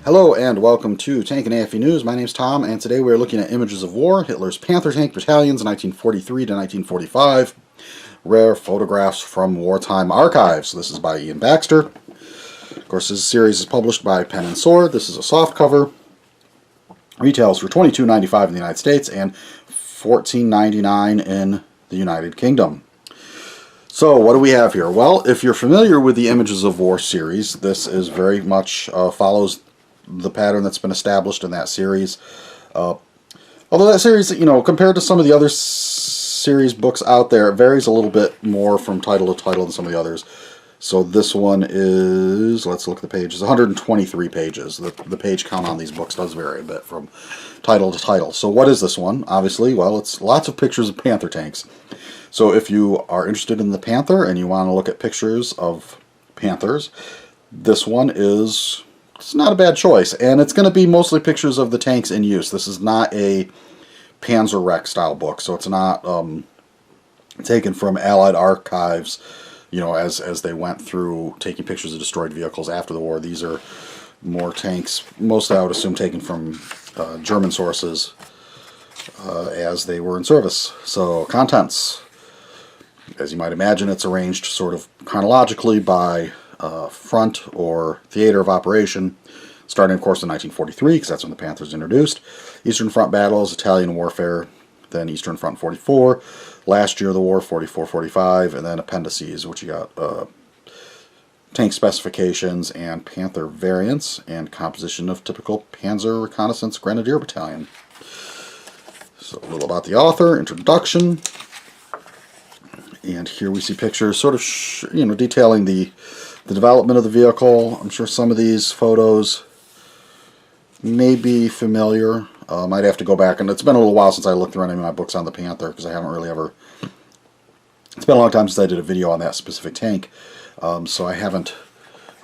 Hello and welcome to Tank and AFE News. My name's Tom, and today we're looking at images of war, Hitler's Panther Tank Battalions, 1943 to 1945, rare photographs from wartime archives. This is by Ian Baxter. Of course, this series is published by Pen and Sword. This is a soft cover. Retails for $22.95 in the United States and $14.99 in the United Kingdom. So, what do we have here? Well, if you're familiar with the Images of War series, this is very much follows the pattern that's been established in that series. Although that series, compared to some of the other series books out there, it varies a little bit more from title to title than some of the others. So this one is, let's look at the pages, 123 pages. The page count on these books does vary a bit from title to title. So what is this one? Obviously, well, it's lots of pictures of Panther tanks. So if you are interested in the Panther and you want to look at pictures of Panthers, this one is... it's not a bad choice, and it's going to be mostly pictures of the tanks in use. This is not a Panzer Rec style book, so it's not taken from Allied archives, as they went through taking pictures of destroyed vehicles after the war. These are more tanks, mostly I would assume taken from German sources as they were in service. So, contents. As you might imagine, it's arranged sort of chronologically by front or theater of operation, starting of course in 1943, because that's when the Panthers introduced. Eastern Front battles, Italian warfare, then Eastern Front 44, last year of the war 44-45, and then appendices, which you got tank specifications and Panther variants, and composition of typical Panzer Reconnaissance Grenadier Battalion. So a little about the author, introduction, and here we see pictures sort of detailing the development of the vehicle. I'm sure some of these photos may be familiar. Might have to go back, and it's been a little while since I looked through any of my books on the Panther, because I haven't really ever... it's been a long time since I did a video on that specific tank, so I haven't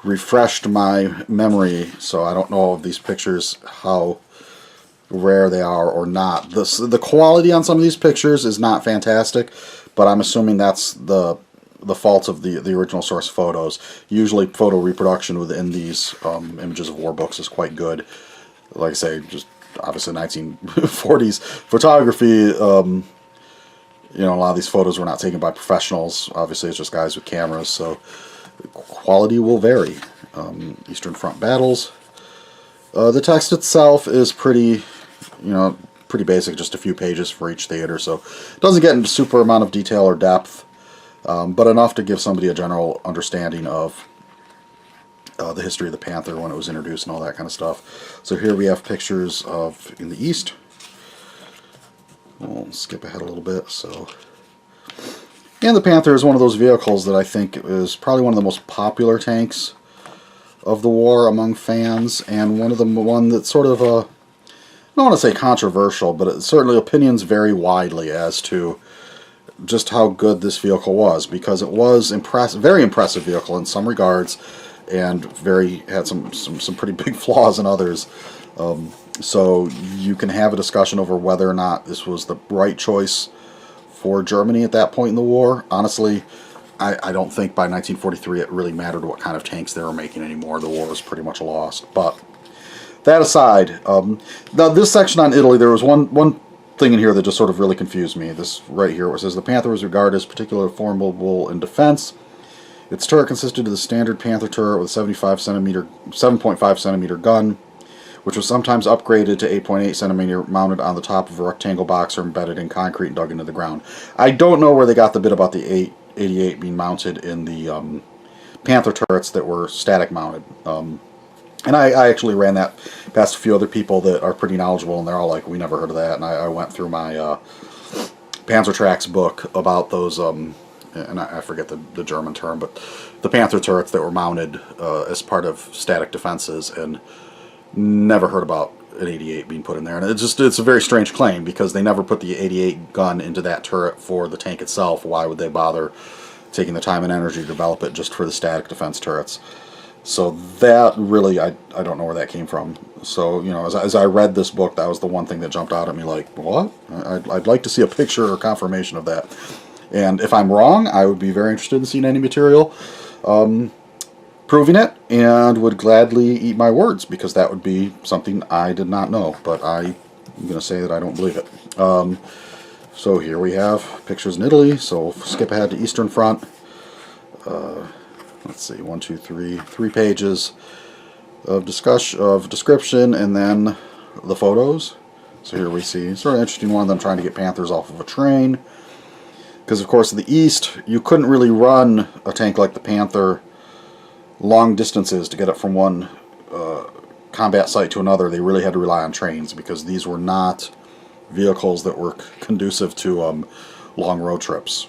refreshed my memory, so I don't know of these pictures, how rare they are or not. The quality on some of these pictures is not fantastic, but I'm assuming that's the fault of the original source photos. Usually photo reproduction within these Images of War books is quite good. Like I say, just obviously 1940s photography, a lot of these photos were not taken by professionals. Obviously it's just guys with cameras, so quality will vary. Eastern Front battles. The text itself is pretty basic, just a few pages for each theater, so it doesn't get into super amount of detail or depth. But enough to give somebody a general understanding of the history of the Panther when it was introduced and all that kind of stuff. So here we have pictures of in the East. We'll skip ahead a little bit. And the Panther is one of those vehicles that I think is probably one of the most popular tanks of the war among fans, and one that's sort of I don't want to say controversial, but it certainly opinions vary widely as to just how good this vehicle was, because it was very impressive vehicle in some regards, and had some pretty big flaws in others. So you can have a discussion over whether or not this was the right choice for Germany at that point in the war. Honestly, I don't think by 1943 it really mattered what kind of tanks they were making anymore. The war was pretty much lost. But that aside, now this section on Italy, there was one thing in here that just sort of really confused me. This right here, where it says the Panther was regarded as particularly formidable in defense. Its turret consisted of the standard Panther turret with a 7.5 centimeter gun, which was sometimes upgraded to 8.8 centimeter, mounted on the top of a rectangle box or embedded in concrete and dug into the ground. I don't know where they got the bit about the 88 being mounted in the Panther turrets that were static mounted. And I actually ran that past a few other people that are pretty knowledgeable, and they're all like, we never heard of that. And I went through my Panzer Tracks book about those, and I forget the German term, but the Panther turrets that were mounted as part of static defenses, and never heard about an 88 being put in there. And it's a very strange claim, because they never put the 88 gun into that turret for the tank itself. Why would they bother taking the time and energy to develop it just for the static defense turrets? So that really, I don't know where that came from. So, as I read this book, that was the one thing that jumped out at me, like, what? I'd like to see a picture or confirmation of that. And if I'm wrong, I would be very interested in seeing any material. proving it and would gladly eat my words, because that would be something I did not know, but I'm going to say that I don't believe it. So here we have pictures in Italy, so we'll skip ahead to Eastern Front. Let's see, 1, 2, 3, 3 pages of description, and then the photos. So here we see sort of interesting one of them trying to get Panthers off of a train. Because of course in the East, you couldn't really run a tank like the Panther long distances to get it from one combat site to another. They really had to rely on trains, because these were not vehicles that were conducive to long road trips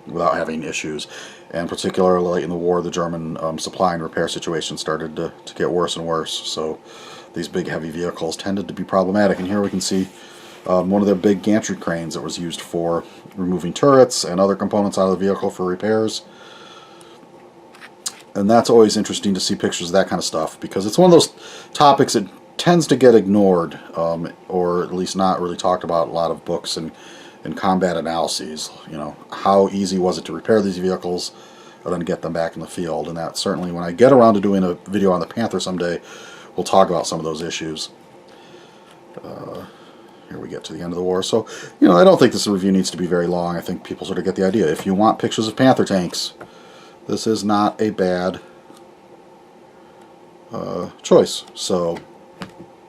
without having issues. And particularly late in the war, the German supply and repair situation started to get worse and worse. So these big heavy vehicles tended to be problematic. And here we can see one of their big gantry cranes that was used for removing turrets and other components out of the vehicle for repairs. And that's always interesting to see pictures of that kind of stuff, because it's one of those topics that tends to get ignored, or at least not really talked about in a lot of books and combat analyses. You know, how easy was it to repair these vehicles and then get them back in the field? And that certainly, when I get around to doing a video on the Panther someday, we'll talk about some of those issues. Here we get to the end of the war. So, you know, I don't think this review needs to be very long. I think people sort of get the idea. If you want pictures of Panther tanks, this is not a bad choice. So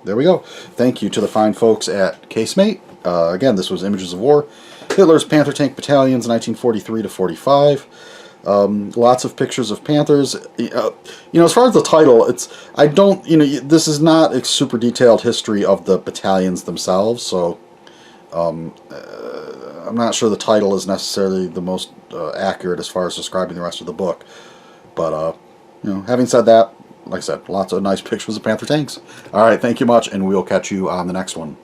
there we go. Thank you to the fine folks at Casemate. Again, this was Images of War, Hitler's Panther Tank Battalions, 1943 to 45. Lots of pictures of Panthers. You know, as far as the title, this is not a super detailed history of the battalions themselves, so I'm not sure the title is necessarily the most accurate as far as describing the rest of the book. But, you know, having said that, like I said, lots of nice pictures of Panther tanks. Alright, thank you much, and we'll catch you on the next one.